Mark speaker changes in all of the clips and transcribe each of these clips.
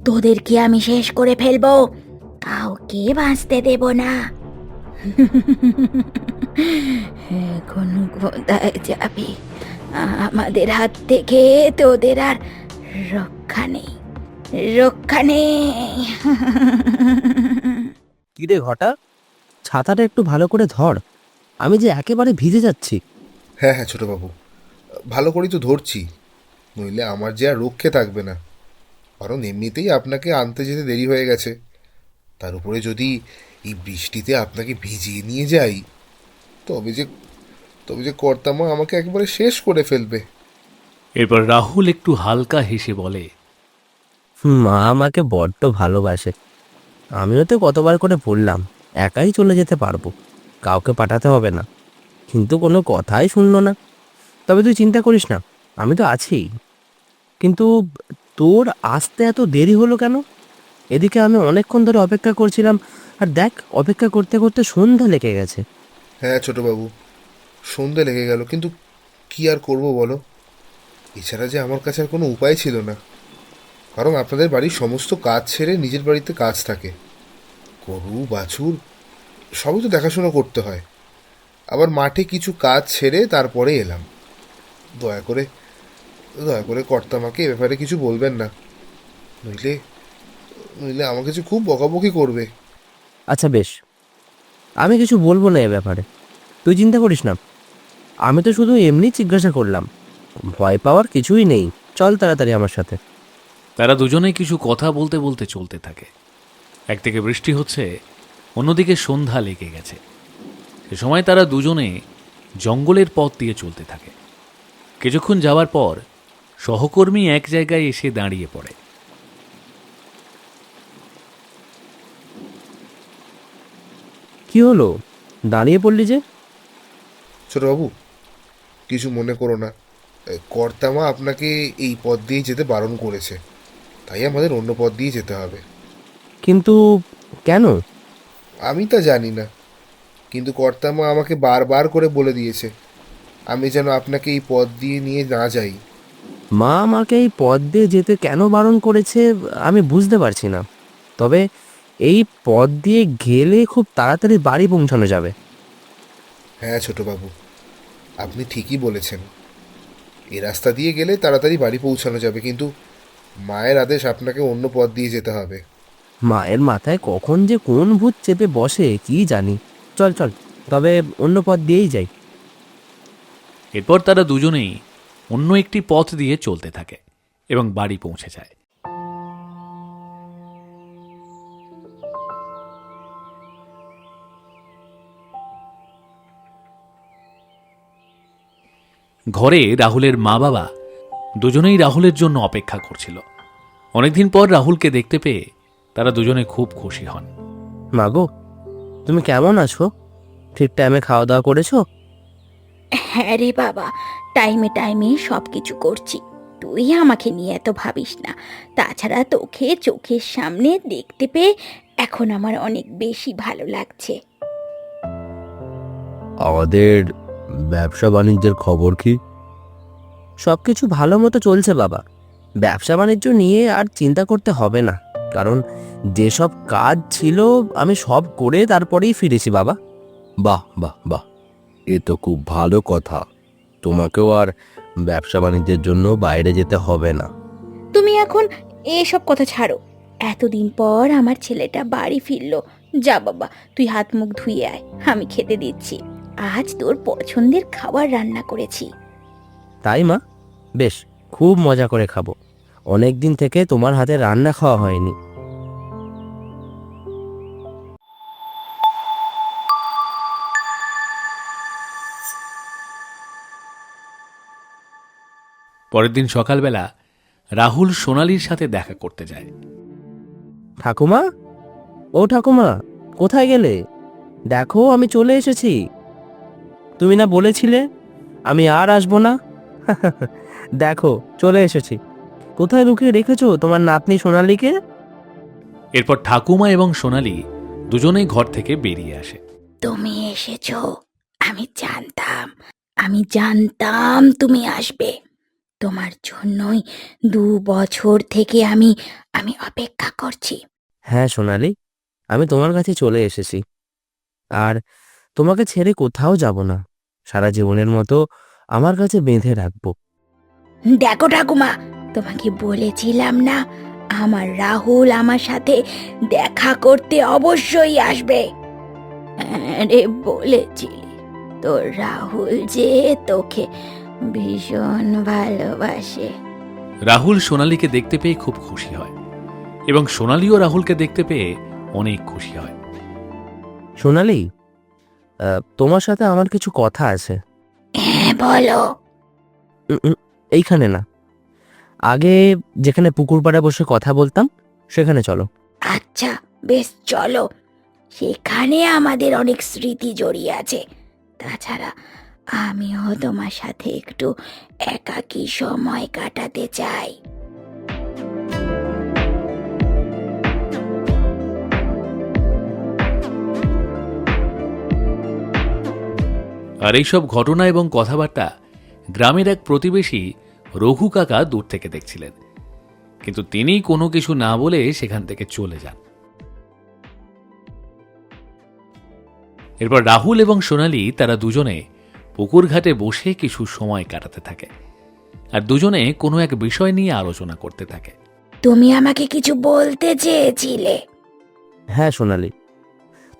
Speaker 1: তোদেরকে আমি শেষ করে ফেলবো, কাউকে বাঁচতে দেব না। এখন কোথায় যাবি? আমাদের হাত থেকে তোদের আর রক্ষা নেই, রক্ষা নেই।
Speaker 2: কিরে ঘটা, ছাতাটা একটু ভালো করে ধর, আমি যে একেবারে ভিজে যাচ্ছি।
Speaker 3: হ্যাঁ হ্যাঁ ছোটোবাবু, ভালো করেই তো ধরছি, নইলে আমার যে আর রক্ষে থাকবে না। কারণ এমনিতেই আপনাকে আনতে যেতে দেরি হয়ে গেছে, তার উপরে যদি এই বৃষ্টিতে আপনাকে ভিজিয়ে নিয়ে যাই, তবে যে তবে যে কর্তামা আমাকে একবারে শেষ করে ফেলবে।
Speaker 4: এরপর রাহুল একটু হালকা হেসে বলে,
Speaker 2: মা আমাকে বড্ড ভালোবাসে। আমিও তো কতবার করে বললাম একাই চলে যেতে পারবো, কাউকে পাঠাতে হবে না, কিন্তু কোনো কথাই শুনলো না। তবে তুই চিন্তা করিস না, আমি তো আছি। কিন্তু তোর আসতে এত দেরি হলো কেন? এদিকে আমি অনেকক্ষণ ধরে অপেক্ষা করছিলাম, আর দেখ অপেক্ষা করতে করতে সন্ধ্যা লেগে গেছে।
Speaker 3: হ্যাঁ ছোটোবাবু, সন্ধে লেগে গেল, কিন্তু কি আর করব বলো, এছাড়া যে আমার কাছে আর কোনো উপায় ছিল না। কারণ আপনাদের বাড়ির সমস্ত কাজ ছেড়ে নিজের বাড়িতে কাজ থাকে, গরু বাছুর সবই তো দেখাশোনা করতে হয়। আবার মাঠে কিছু কাজ ছেড়ে তারপরে এলাম। দয়া করে দয়া করে কর্তামাকে এ ব্যাপারে কিছু বলবেন না, নইলে নইলে আমাকে যে খুব বকাবকি করবে।
Speaker 2: আচ্ছা বেশ, আমি কিছু বলবো না এ ব্যাপারে, তুই চিন্তা করিস না। আমি তো শুধু এমনি জিজ্ঞাসা করলাম, ভয় পাওয়ার কিছুই নেই, চল তাড়াতাড়ি আমার সাথে।
Speaker 4: তারা দুজনেই কিছু কথা বলতে বলতে চলতে থাকে। একদিকে বৃষ্টি হচ্ছে, অন্যদিকে সন্ধ্যা লেগে গেছে। সে সময় তারা দুজনে জঙ্গলের পথ দিয়ে চলতে থাকে। কিছুক্ষণ যাওয়ার পর সহকর্মী এক জায়গায় এসে দাঁড়িয়ে পড়ে।
Speaker 2: কি হলো, দাঁড়িয়ে পড়লি যে?
Speaker 3: ছোটবাবু, কিছু মনে করো না, কর্তামা আপনাকে এই পথ দিয়ে যেতে বারণ করেছে, তাই আমাদের অন্য পথ দিয়ে যেতে হবে।
Speaker 2: কিন্তু কেন?
Speaker 3: আমি তা জানি না, কিন্তু কর্তামা আমাকে বারবার করে বলে দিয়েছে আমি যেন আপনাকে এই পথ দিয়ে নিয়ে না যাই।
Speaker 2: মা আমাকে এই পথ দিয়ে যেতে কেন বারণ করেছে আমি বুঝতে পারছি না। তবে এই পথ দিয়ে গেলে খুব তাড়াতাড়ি বাড়ি পৌঁছানো যাবে।
Speaker 3: হ্যাঁ ছোটবাবু, আপনি ঠিকই বলেছেন, এই রাস্তা দিয়ে গেলে তাড়াতাড়ি বাড়ি পৌঁছানো যাবে, কিন্তু মায়ের আদেশ আপনাকে অন্য পথ দিয়ে যেতে হবে।
Speaker 2: মায়ের মাথায় কখন যে কোন ভূত চেপে বসে কি জানি। চল চল, তবে অন্য পথ দিয়েই যাই।
Speaker 4: এরপর তারা দুজনেই অন্য একটি পথ দিয়ে চলতে থাকে এবং বাড়ি পৌঁছে যায়। ঘরে রাহুলের মা বাবা দুজনেই রাহুলের জন্য অপেক্ষা করছিল। অনেকদিন পর রাহুলকে দেখতে পেয়ে তারা দুজনে খুব খুশি হন।
Speaker 2: মাগো, তুমি কেমন আছো? ঠিক টাইমে খাওয়া দাওয়া করেছো?
Speaker 1: হ্যাঁ রে বাবা, টাইমে টাইমে সব কিছু করছি, তুই আমাকে নিয়ে এত ভাবিস না। তাছাড়া তোকে চোখের সামনে দেখতে পেয়ে এখন আমার অনেক বেশি ভালো লাগছে।
Speaker 2: আমাদের ব্যবসা বাণিজ্যের খবর কি? সব কিছু ভালো মতো চলছে বাবা। ব্যবসা বাণিজ্য নিয়ে আর চিন্তা করতে হবে না, কারণ যেসব কাজ ছিল আমি সব করে তারপরেই ফিরেছি বাবা।
Speaker 5: বাহ বাহ বাহ, এ তো খুব ভালো কথা। তোমাকেও আর ব্যবসা বাণিজ্যের জন্য বাইরে যেতে হবে না।
Speaker 1: তুমি এখন এসব কথা ছাড়ো, এতদিন পর আমার ছেলেটা বাড়ি ফিরলো। যা বাবা, তুই হাত মুখ ধুয়ে আয়, আমি খেতে দিচ্ছি। আজ তোর পছন্দের খাবার রান্না করেছি।
Speaker 2: তাই মা, বেশ, খুব মজা করে খাবো। অনেক দিন থেকে তোমার হাতে রান্না খাওয়া হয়নি।
Speaker 4: পরের দিন সকালবেলা রাহুল সোনালীর সাথে দেখা করতে যায়।
Speaker 2: ঠাকুমা, ও ঠাকুমা, কোথায় গেলে? দেখো আমি চলে এসেছি। তুমি না বলেছিলে আমি আর আসবো না? দেখো চলে এসেছি। কোথায় লুকিয়ে রেখেছো তোমার নাতনি সোনালীকে?
Speaker 4: এরপর ঠাকুমা এবং সোনালী দুজনেই ঘর থেকে বেরিয়ে আসে।
Speaker 1: তুমি এসেছো, আমি জানতাম, আমি জানতাম তুমি আসবে। তোমার জন্যই 2 বছর থেকে আমি আমি অপেক্ষা করছি।
Speaker 2: হ্যাঁ সোনালি, আমি তোমার কাছে চলে এসেছি। আর তোমাকে ছেড়ে কোথাও যাব না। সারা জীবনের মতো আমার কাছে বেঁধে রাখবো।
Speaker 1: দেখো ঠাকুমা, তোমাকে বলেছিলাম না আমার রাহুল আমার সাথে দেখা করতে অবশ্যই আসবে। আরে বলেছিলি তোর রাহুল যে তোকে ভীষণ ভালোবাসে।
Speaker 4: রাহুল সোনালীকে দেখতে পেয়ে খুব খুশি হয় এবং সোনালীও রাহুলকে দেখতে পেয়ে অনেক খুশি হয়।
Speaker 2: সোনালি, তোমার সাথে আমার কিছু কথা আছে।
Speaker 1: হ্যাঁ বলো।
Speaker 2: এইখানে না, আগে যেখানে পুকুর পাড়ে বসে কথা বলতাম সেখানে চলো।
Speaker 1: আচ্ছা বেশ চলো, সেখানে আমাদের অনেক স্মৃতি জড়িয়ে আছে। তাছাড়া আমিও তোমার সাথে একটু একাকী সময় কাটাতে চাই।
Speaker 4: আর এইসব ঘটনা এবং কথাবার্তা গ্রামের এক প্রতিবেশী রঘু কাকা দূর থেকে দেখছিলেন, কিন্তু তিনি কোনো কিছু না বলে সেখান থেকে চলে যান। এরপর রাহুল এবং সোনালী তারা দুজনে পুকুর ঘাটে বসে কিছু সময় কাটাতে থাকে আর দুজনে কোনো এক বিষয় নিয়ে আলোচনা করতে থাকে।
Speaker 1: তুমি আমাকে কিছু বলতে চেয়েছিলে।
Speaker 2: হ্যাঁ সোনালি,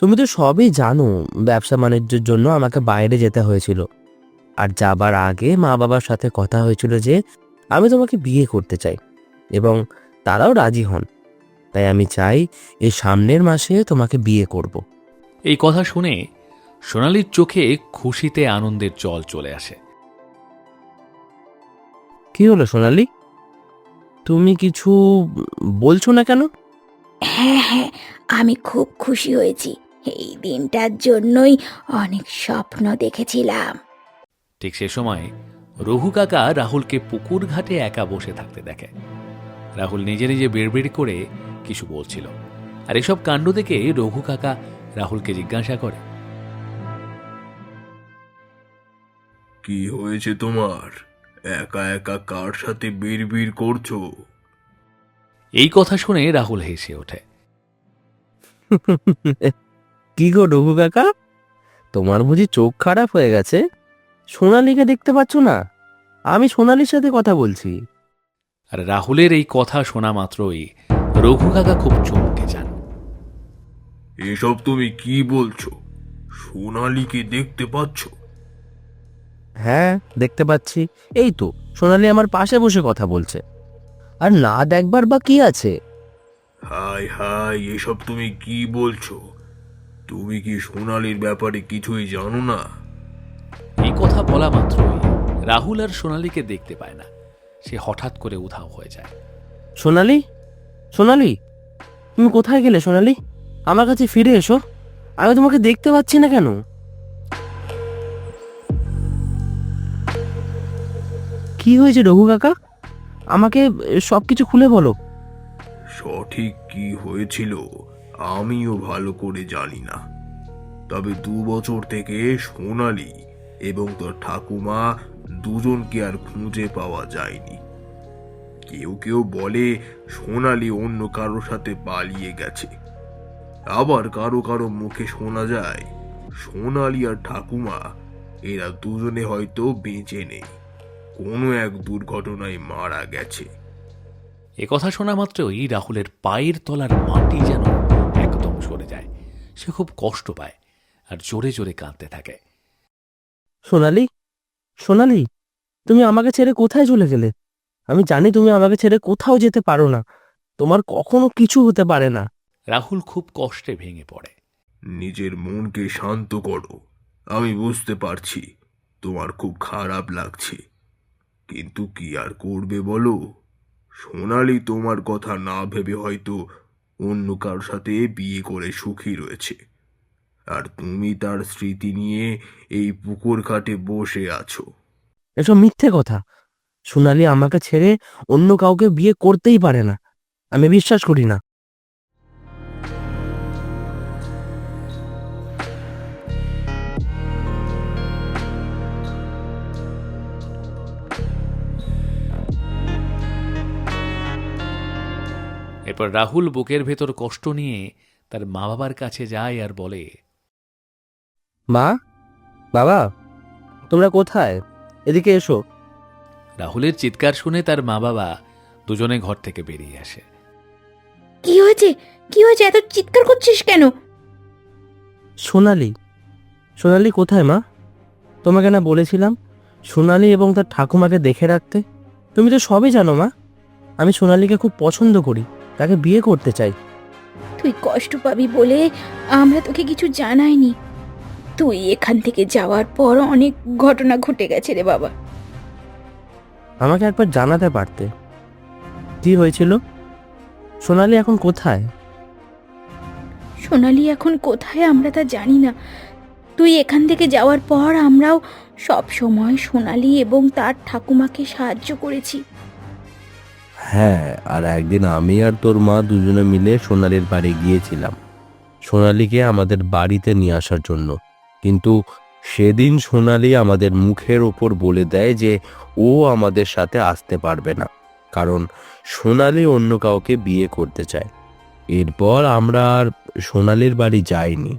Speaker 2: তুমি তো সবই জানো। ব্যবসা বাণিজ্যের জন্য আমাকে বাইরে যেতে হয়েছিল। আর যাবার আগে মা বাবার সাথে কথা হয়েছিল যে আমি তোমাকে বিয়ে করতে চাই, এবং তারাও রাজি হন। তাই আমি চাই এই সামনের মাসে তোমাকে বিয়ে করব।
Speaker 4: এই কথা শুনে সোনালীর চোখে খুশিতে আনন্দের জল চলে আসে।
Speaker 2: কি হলো সোনালি, তুমি কিছু বলছো না কেন?
Speaker 1: হ্যাঁ হ্যাঁ, আমি খুব খুশি হয়েছি। এই দিনটার জন্যই অনেক স্বপ্ন দেখেছিলাম।
Speaker 4: ঠিক সে সময় রঘু কাকা রাহুলকে পুকুর ঘাটে একা বসে থাকতে দেখে। রাহুল নিজে নিজে বেড়বেড় করে কিছু বলছিল, আর এসব কাণ্ড দেখে রঘু কাকা রাহুলকে জিজ্ঞাসা করে,
Speaker 5: কি হয়েছে তোমার? একা একা কার সাথে বিড়বিড় করছো?
Speaker 4: এই কথা শুনে রাহুল হেসে ওঠে।
Speaker 2: কি গো রঘু কাকা, তোমার বুঝি চোখ খারাপ হয়ে গেছে? সোনালীকে দেখতে পাচ্ছ না? আমি সোনালীর সাথে কথা বলছি।
Speaker 4: আর রাহুলের এই কথা শোনা মাত্রই রঘু কাকা খুব চমকে যান।
Speaker 5: এসব তুমি কি বলছো? সোনালীকে দেখতে পাচ্ছ?
Speaker 2: হ্যাঁ দেখতে পাচ্ছি, এই তো সোনালী আমার পাশে বসে কথা বলছে। আর না দেখবার বা কি আছে?
Speaker 5: হাই হাই, এসব তুমি কি বলছো? তুমি কি সোনালীর ব্যাপারে কিছুই জানো না?
Speaker 4: এই কথা বলা মাত্রই রাহুল আর সোনালীকে দেখতে পায় না। সে হঠাৎ করে উধাও হয়ে যায়।
Speaker 2: সোনালী, সোনালী, তুমি কোথায় গেলে সোনালী? আমার কাছে ফিরে এসো, আমি তোমাকে দেখতে পাচ্ছি না কেন? কি হয়েছে রঘু কাকা, আমাকে সবকিছু খুলে বলো।
Speaker 5: সঠিক কি হয়েছিল আমিও ভালো করে জানি না, তবে 2 বছর থেকে সোনালী এবং তোর ঠাকুমা দুজনকে আর খুঁজে পাওয়া যায়নি। কেউ কেউ বলে সোনালী অন্য কারোর সাথে পালিয়ে গেছে, আবার কারো কারো মুখে শোনা যায় সোনালী আর ঠাকুমা এরা দুজনে হয়তো বেঁচে নেই, কোনো এক দুর্ঘটনায় মারা গেছে।
Speaker 4: এ কথা শোনা মাত্রই রাহুলের পায়ের তলার মাটি যেন একদম সরে যায়। সে খুব কষ্ট পায় আর জোরে জোরে কাঁদতে থাকে।
Speaker 2: সোনালী, সোনালী, তুমি আমাকে ছেড়ে কোথায় চলে গেলে? আমি জানি তুমি আমাকে ছেড়ে কোথাও যেতে পারো না, তোমার কখনো কিছু হতে পারে না।
Speaker 4: রাহুল খুব কষ্টে ভেঙে পড়ে।
Speaker 5: নিজের মনকে শান্ত করো। আমি বুঝতে পারছি তোমার খুব খারাপ লাগছে, কিন্তু কি আর করবে বলো? সোনালী তোমার কথা না ভেবে হয়তো অন্য কারোর সাথে বিয়ে করে সুখী রয়েছে, আর তুমি তার স্মৃতি নিয়ে এই পুকুর ঘাটে বসে আছো।
Speaker 2: এসব মিথ্যে কথা। সোনালী আমাকে ছেড়ে অন্য কাউকে বিয়ে করতেই পারে না, আমি বিশ্বাস করি না।
Speaker 4: এরপর রাহুল বুকের ভেতর কষ্ট নিয়ে তার মা বাবার কাছে যায় আর বলে,
Speaker 2: মা, বাবা, তোমরা কোথায়? এদিকে এসো।
Speaker 4: রাহুলের চিৎকার শুনে তার মা বাবা দুজনে ঘর থেকে বেরিয়ে আসে।
Speaker 1: কি হয়েছে? কি হয়েছে? এত চিৎকার করছিস কেন?
Speaker 2: সোনালি, সোনালি কোথায় মা? তোমাকে না বলেছিলাম সোনালি এবং তার ঠাকুমাকে দেখে রাখতে? তুমি তো সবই জানো মা। আমি সোনালিকে খুব পছন্দ করি, তাকে বিয়ে করতে চাই।
Speaker 1: তুই কষ্ট পাবি বলে আমরা তোকে কিছু জানাইনি। তুই এখান থেকে যাওয়ার পর অনেক ঘটনা ঘটে গেছে রে বাবা।
Speaker 2: আমাকে একবার জানাতে পারতে কি হয়েছিল। সোনালি এখন কোথায়?
Speaker 1: সোনালি এখন কোথায় আমরা তা জানি না। তুই এখান থেকে যাওয়ার পর আমরাও সব সময় সোনালি এবং তার ঠাকুমাকে সাহায্য করেছি।
Speaker 2: হ্যাঁ, আর একদিন আমি আর তোর মা দুজনে মিলে সোনালির বাড়ি গিয়েছিলাম সোনালিকে আমাদের বাড়িতে নিয়ে আসার জন্য। কিন্তু সেদিন সোনালি আমাদের মুখের ওপর বলে দেয় যে ও আমাদের সাথে আসতে পারবে না, কারণ সোনালি অন্য কাউকে বিয়ে করতে চায়। এরপর আমরা আর সোনালির বাড়ি যাইনি।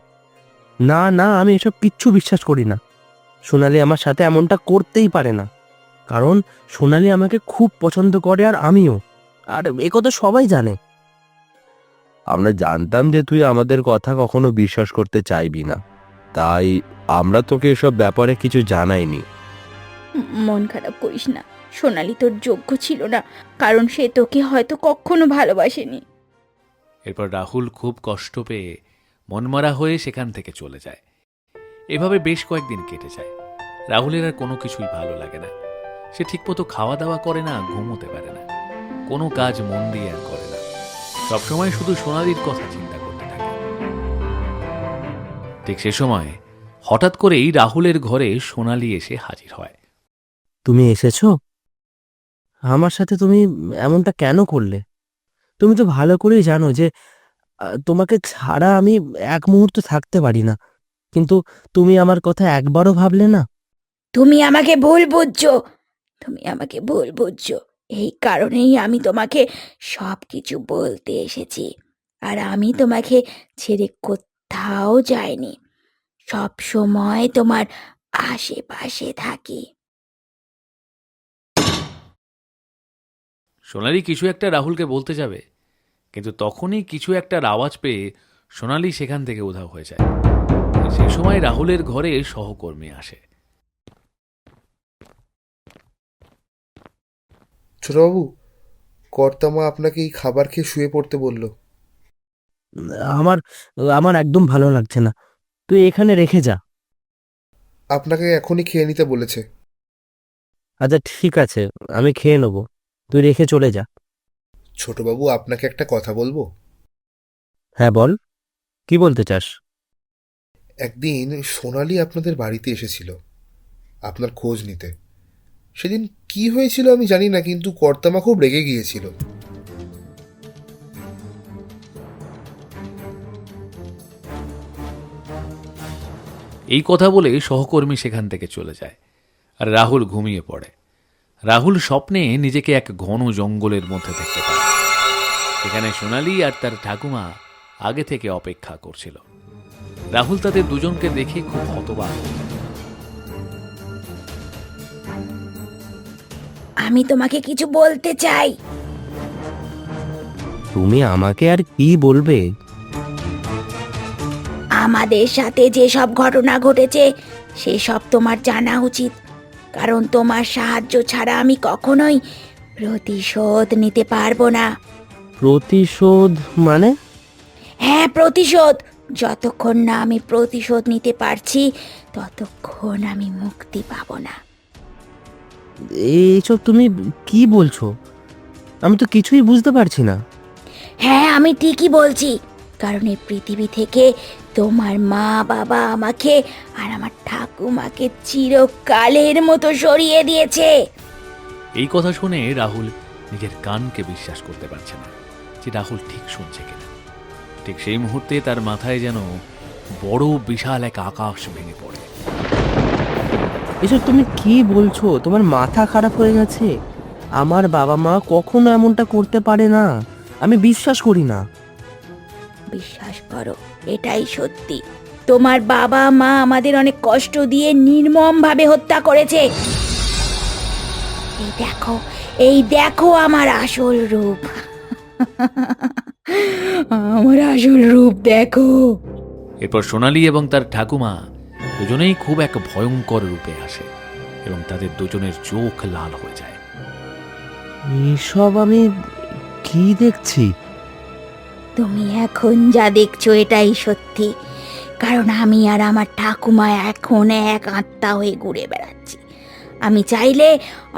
Speaker 2: না না, আমি এসব কিচ্ছু বিশ্বাস করি না। সোনালি আমার সাথে এমনটা করতেই পারে না, কারণ সোনালি আমাকে খুব পছন্দ করে আর আমিও, আর একথা সবাই জানে। আমরা জানতাম যে তুই আমাদের কথা কখনো বিশ্বাস করতে চাইবি না, তাই আমরা তোকে এসব ব্যাপারে কিছু জানাইনি।
Speaker 1: মন খারাপ করিস না। সোনালি তোর যোগ্য ছিল না, কারণ সে তোকে হয়তো কখনো ভালোবাসেনি।
Speaker 4: এরপর রাহুল খুব কষ্ট পেয়ে মনমরা হয়ে সেখান থেকে চলে যায়। এভাবে বেশ কয়েকদিন কেটে যায়। রাহুলের আর কোনো কিছুই ভালো লাগে না। সে ঠিকমতো খাওয়া দাওয়া করে না, ঘুমোতে পারে না, কোনো কাজ মন দিয়ে আর করে না। সবসময় শুধু সোনালির কথা চিন্তা করতে থাকে। ঠিক সে সময় হঠাৎ করেই রাহুলের ঘরে সোনালি এসে হাজির হয়।
Speaker 2: তুমি এসেছো? আমার সাথে তুমি এমনটা কেন করলে? তুমি তো ভালো করেই জানো যে তোমাকে ছাড়া আমি এক মুহূর্ত থাকতে পারি না, কিন্তু তুমি আমার কথা একবারও ভাবলে না।
Speaker 1: তুমি আমাকে ভুল বুঝছো। তুমি আমাকে ভুল বুঝছো। এই কারণেই আমি তোমাকে সব কিছু বলতে এসেছি। আর আমি তোমাকে ছেড়ে কোথাও যাইনি। সব সময় তোমার আশেপাশে থাকি।
Speaker 4: সোনালি কিছু একটা রাহুলকে বলতে যাবে, কিন্তু তখনই কিছু একটার আওয়াজ পেয়ে সোনালি সেখান থেকে উধাও হয়ে যায়। সেই সময় রাহুলের ঘরে সহকর্মী আসে।
Speaker 3: ছোটবাবু, কর্তামা আপনাকে এই খাবার খেয়ে শুয়ে পড়তে বলল।
Speaker 2: আমার আমার একদম ভালো লাগছে না, তুই এখানে রেখে যা।
Speaker 3: আপনাকে এখনই খেয়ে নিতে বলেছে।
Speaker 2: আচ্ছা ঠিক আছে, আমি খেয়ে নেবো, তুই রেখে চলে যা।
Speaker 3: ছোটবাবু, আপনাকে একটা কথা বলবো?
Speaker 2: হ্যাঁ বল, কি বলতে চাস?
Speaker 3: একদিন সোনালি আপনাদের বাড়িতে এসেছিল আপনার খোঁজ নিতে। সেদিন কি হয়েছিল আমি জানি না, কিন্তু কর্তামা খুব রেগে গিয়েছিল।
Speaker 4: এই কথা বলে সহকর্মী সেখান থেকে চলে যায় আর রাহুল ঘুমিয়ে পড়ে। রাহুল স্বপ্নে নিজেকে এক ঘন জঙ্গলের মধ্যে দেখতে পায়। এখানে সোনালি আর তার ঠাকুমা আগে থেকে অপেক্ষা করছিল। রাহুল তাদের দুজনকে দেখে খুব হতবাক।
Speaker 1: আমি তোমাকে কিছু বলতে চাই।
Speaker 2: তুমি আমাকে আর কি বলবে?
Speaker 1: আমাদের সাথে যেসব ঘটনা ঘটেছে সেসব তোমার জানা উচিত, কারণ তোমার সাহায্য ছাড়া আমি কখনোই প্রতিশোধ নিতে পারবো না।
Speaker 2: প্রতিশোধ মানে?
Speaker 1: হ্যাঁ, প্রতিশোধ। যতক্ষণ না আমি প্রতিশোধ নিতে পারছি ততক্ষণ আমি মুক্তি পাবো না।
Speaker 2: এইসব তুমি কি বলছো? আমি তো কিছুই বুঝতে পারছি না।
Speaker 1: হ্যাঁ, আমি ঠিকই বলছি, কারণ এই পৃথিবী থেকে তোমার মা বাবা আমাকে আর আমার ঠাকুমাকে চিরকালের মতো সরিয়ে দিয়েছে।
Speaker 4: এই কথা শুনে রাহুল নিজের কানকে বিশ্বাস করতে পারছে না যে রাহুল ঠিক শুনছে কিনা। ঠিক সেই মুহূর্তে তার মাথায় যেন বড় বিশাল এক আকাশ ভেঙে পড়ে।
Speaker 2: এসব তুমি কি বলছো? তোমার মাথা খারাপ হয়ে গেছে? আমার বাবা মা কখনো এমনটা করতে পারে না। আমি বিশ্বাস করি না।
Speaker 1: বিশ্বাস করো, এটাই সত্যি। তোমার বাবা মা আমাদের অনেক কষ্ট দিয়ে নির্মমভাবে হত্যা করেছে। এই দেখো আমার আসল রূপ। আমার আসল রূপ দেখো।
Speaker 4: এরপর সোনালি এবং তার ঠাকুমা দুজনেই খুব এক ভয়ঙ্কর রূপে আসে এবং তাদের দুজনের চোখ লাল হয়ে যায়।
Speaker 2: এসব আমি কি দেখছি?
Speaker 1: তুমি এখন যা দেখছো এটাই সত্যি, কারণ আমি আর আমার ঠাকুমা এখন এক আত্মা হয়ে ঘুরে বেড়াচ্ছি। আমি চাইলে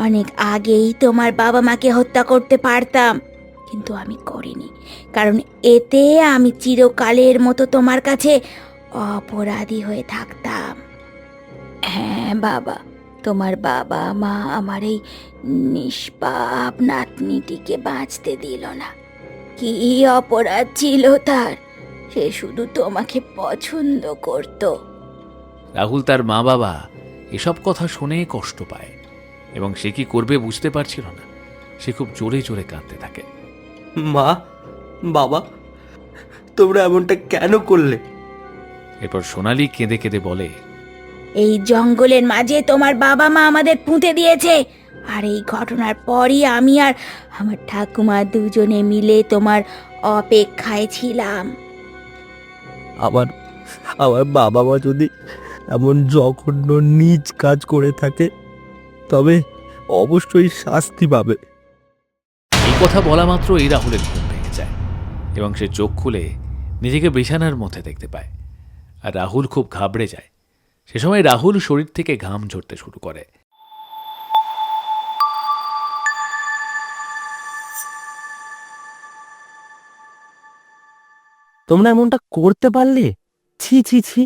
Speaker 1: অনেক আগেই তোমার বাবা মাকে হত্যা করতে পারতাম, কিন্তু আমি করিনি, কারণ এতে আমি চিরকালের মতো তোমার কাছে অপরাধী হয়ে থাকতাম। হ্যাঁ বাবা, তোমার বাবা মা আমার এই নিষ্পাপ নাতনিটিকে বাঁচতে দিল না। কি অপরাধ ছিল তার? সে শুধু তোমাকে পছন্দ করত।
Speaker 4: রাহুল তার মা বাবা এসব কথা শুনে কষ্ট পায় এবং সে কি করবে বুঝতে পারছিল না। সে খুব জোরে জোরে কাঁদতে থাকে।
Speaker 2: মা, বাবা, তোমরা এমনটা কেন করলে?
Speaker 4: এরপর সোনালি কেঁদে কেঁদে বলে,
Speaker 1: এই জঙ্গলের মাঝে তোমার বাবা মা আমাদের পুঁতে দিয়েছে, আর এই ঘটনার পরই আমি আর আমার ঠাকুমা দুজনে মিলে তোমার অপেক্ষায় ছিলাম।
Speaker 2: আমার আমার বাবা মা যদি এমন জঘন্য নীচ কাজ করে থাকে তবে অবশ্যই শাস্তি পাবে।
Speaker 4: এই কথা বলা মাত্র এই রাহুলের ঘুম ভেঙে যায় এবং সে চোখ খুলে নিজেকে বিছানার মধ্যে দেখতে পায়। আর রাহুল খুব ঘাবড়ে যায়। সে সময় রাহুল শরীর থেকে ঘাম ঝরতে শুরু করে।
Speaker 2: তোমরা এমনটা করতে পারলে? ছি ছি ছি,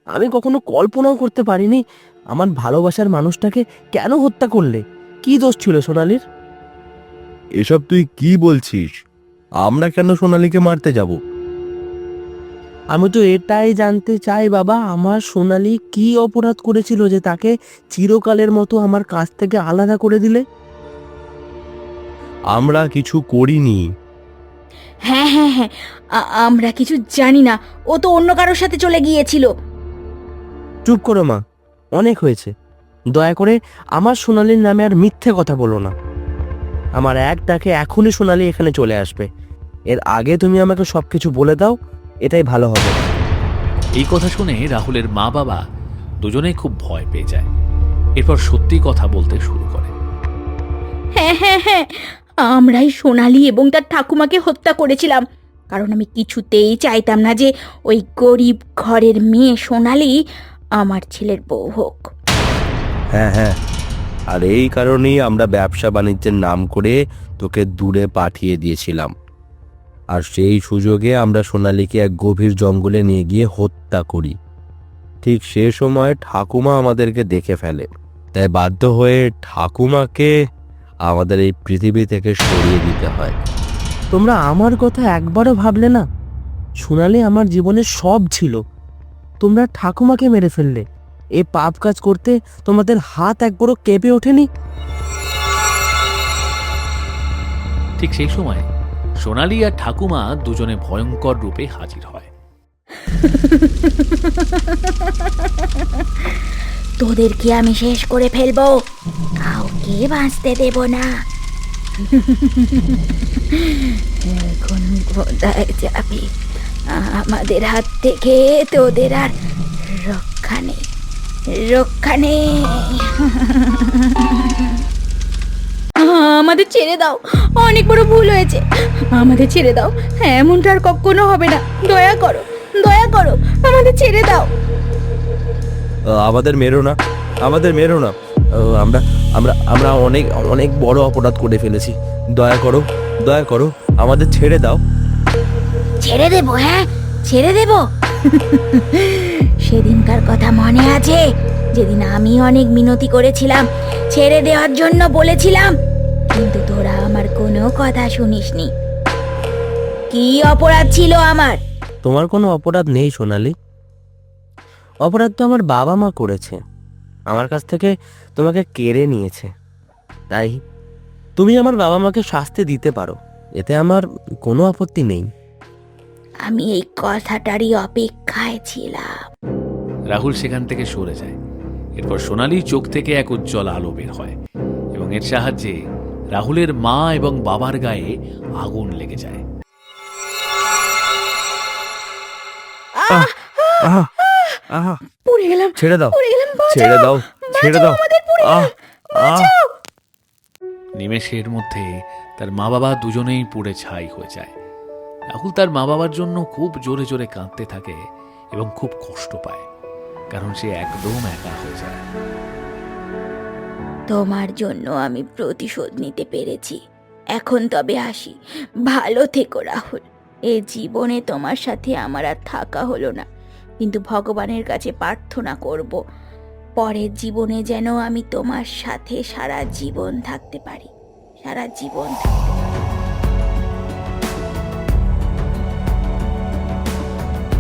Speaker 2: আমি কখনো কল্পনাও করতে পারিনি। আমার ভালোবাসার মানুষটাকে কেন হত্যা করলে? কি দোষ ছিল সোনালীর? এসব তুই কি বলছিস? আমরা কেন সোনালীকে মারতে যাব? আমি তো এটাই জানতে চাই বাবা, আমার সোনালী কি অপরাধ করেছিল যে তাকে চিরকালের মতো আমার কাছ থেকে আলাদা করে দিলে? আমরা কিছু করিনি।
Speaker 1: হ্যাঁ হ্যাঁ হ্যাঁ, আমরা কিছু জানি না। ও তো অন্য কারোর সাথে চলে গিয়েছিল।
Speaker 2: চুপ করো মা, অনেক হয়েছে। দয়া করে আমার সোনালীর নামে আর মিথ্যে কথা বলো না। আমার এক ডাকে এখনই সোনালী এখানে চলে আসবে। এর আগে তুমি আমাকে সবকিছু বলে দাও, এটাই ভালো হবে।
Speaker 4: এই কথা শুনে রাহুলের মা বাবা দুজনেই খুব ভয় পেয়ে যায়। এরপর সত্যি কথা বলতে শুরু করে।
Speaker 1: হ্যাঁ হ্যাঁ হ্যাঁ, আমরাই সোনালি এবং তার ঠাকুমাকে হত্যা করেছিলাম, কারণ আমি কিছুতেই চাইতাম না যে ওই গরিব ঘরের মেয়ে সোনালি আমার ছেলের বউ হোক।
Speaker 2: হ্যাঁ হ্যাঁ, আর এই কারণেই আমরা ব্যবসা বাণিজ্যের নাম করে তোকে দূরে পাঠিয়ে দিয়েছিলাম। আর সেই সুযোগে আমরা সোনালীকে এক গভীর জঙ্গলে নিয়ে গিয়ে হত্যা করি। ঠিক সে সময় ঠাকুমা আমাদেরকে দেখে ফেলে, তাই বাধ্য হয়ে ঠাকুমাকে আমাদের এই পৃথিবী থেকে সরিয়ে দিতে হয়। তোমরা আমার কথা একবারও ভাবলে না? সোনালী আমার জীবনের সব ছিল, তোমরা ঠাকুমাকে মেরে ফেললে। এই পাপ কাজ করতে তোমাদের হাত একবারও কেঁপে ওঠেনি?
Speaker 4: ঠিক সেই সময় সোনালি আর ঠাকুমা দুজনে ভয়ঙ্কর রূপে হাজির হয়।
Speaker 1: তোদেরকে আমি শেষ করে ফেলবো, কাউকে বাঁচতে দেব না। এখন কোথায় যাবি? আমাদের হাত থেকে তোদের আর রক্ষা নেই, রক্ষা নেই। আমাদের ছেড়ে দাও, অনেক বড় ভুল হয়েছে, আমাদের ছেড়ে দাও। এমনটা আর কখনো হবে না। দয়া করো, দয়া করো, আমাদের ছেড়ে দাও।
Speaker 2: আমাদের মেরো না, আমাদের মেরো না। আমরা আমরা আমরা অনেক অনেক বড় অপরাধ করে ফেলেছি। দয়া করো, দয়া করো, আমাদের ছেড়ে দাও।
Speaker 1: ছেড়ে দেবো? হ্যাঁ, ছেড়ে দেব। সেদিনকার কথা মনে আছে, যেদিন আমি অনেক মিনতি করেছিলাম, ছেড়ে দেওয়ার জন্য বলেছিলাম, কিন্তু তোরা আমার কোনো কথা শুনিসনি। কি অপরাধ ছিল আমার?
Speaker 2: তোমার কোনো অপরাধ নেই সোনালী। অপরাধ তো আমার বাবা মা করেছে, আমার কাছ থেকে তোমাকে কেড়ে নিয়েছে। তাই তুমি আমার বাবা মাকে শাস্তি দিতে পারো, এতে আমার কোনো আপত্তি নেই।
Speaker 1: আমি এই কথাটারই অপেক্ষায় ছিলাম।
Speaker 4: রাহুল সেখান থেকে সরে যায়। এরপর সোনালি চোখ থেকে এক উজ্জ্বল আলো বের হয় এবং এর সাহায্যে রাহুলের মা এবং বাবার গায়ে আগুন লেগে যায়।
Speaker 2: আহ আহ আহ
Speaker 1: পুড়ে গেলাম,
Speaker 2: ছেড়ে দাও,
Speaker 1: পুড়ে গেলাম,
Speaker 2: ছেড়ে দাও, ছেড়ে দাও। আহ আহ
Speaker 4: নিমেষের মধ্যে তার মা বাবা দুজনেই পুড়ে ছাই হয়ে যায়। রাহুল তার মা বাবার জন্য খুব জোরে জোরে কাঁদতে থাকে এবং খুব কষ্ট পায়, কারণ সে একদম একা হয়ে যায়।
Speaker 1: তোমার জন্য আমি প্রতিশোধ নিতে পেরেছি। এখন তবে আসি। ভালো থেকো রাহুল। এ জীবনে তোমার সাথে আমার আর থাকা হলো না, কিন্তু ভগবানের কাছে প্রার্থনা করব পরের জীবনে যেন আমি তোমার সাথে সারা জীবন থাকতে পারি, সারা জীবন থাকতে পারি।